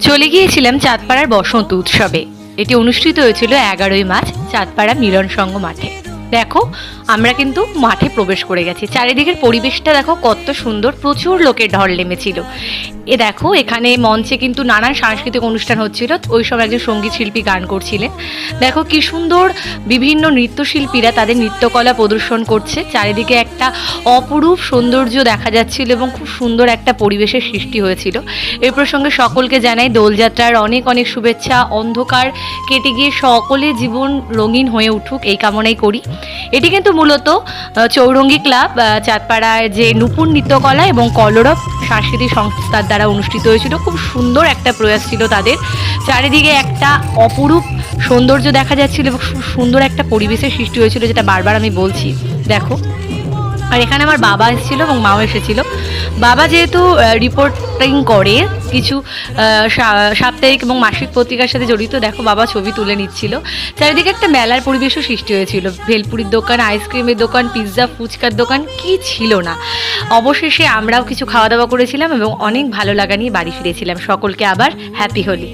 চলে গিয়েছিলাম চাঁদপাড়ার বসন্ত উৎসবে। এটি অনুষ্ঠিত হয়েছিল 11ই মার্চ চাঁদপাড়া মিলন সংঘ মাঠে। দেখো, আমরা কিন্তু মাঠে প্রবেশ করে গেছি। চারিদিকের পরিবেশটা দেখো কত সুন্দর, প্রচুর লোকের ঢল নেমেছিল। এ দেখো, এখানে মঞ্চে কিন্তু নানান সাংস্কৃতিক অনুষ্ঠান হচ্ছিল। ওই সময় একজন সঙ্গীত শিল্পী গান করছিলেন। দেখো কি সুন্দর, বিভিন্ন নৃত্যশিল্পীরা তাদের নৃত্যকলা প্রদর্শন করছে। চারিদিকে একটা অপরূপ সৌন্দর্য দেখা যাচ্ছিল এবং খুব সুন্দর একটা পরিবেশের সৃষ্টি হয়েছিল। এই প্রসঙ্গে সকলকে জানাই দোলযাত্রার অনেক অনেক শুভেচ্ছা। অন্ধকার কেটে গিয়ে সকলে জীবন রঙিন হয়ে উঠুক, এই কামনাই করি। এটি কিন্তু মূলত চৌরঙ্গী ক্লাব চাঁদপাড়ায় যে নূপুর নৃত্যকলা এবং কলরব সাংস্কৃতিক সংস্থার দ্বারা অনুষ্ঠিত হয়েছিল। খুব সুন্দর একটা প্রয়াস ছিল তাদের। চারিদিকে একটা অপরূপ সৌন্দর্য দেখা যাচ্ছিল এবং খুব সুন্দর একটা পরিবেশের সৃষ্টি হয়েছিল, যেটা বারবার আমি বলছি। দেখো, আর এখানে আমার বাবা এসেছিলো এবং মাও এসেছিলো। বাবা যেহেতু রিপোর্টিং করে কিছু সাপ্তাহিক এবং মাসিক পত্রিকার সাথে জড়িত, দেখো বাবা ছবি তুলে নিচ্ছিল। চারিদিকে একটা মেলার পরিবেশও সৃষ্টি হয়েছিল। ভেলপুরির দোকান, আইসক্রিমের দোকান, পিৎজা, ফুচকার দোকান, কি ছিল না। অবশেষে আমরাও কিছু খাওয়া দাওয়া করেছিলাম এবং অনেক ভালো লাগা নিয়ে বাড়ি ফিরেছিলাম। সকলকে আবার হ্যাপি হোলি।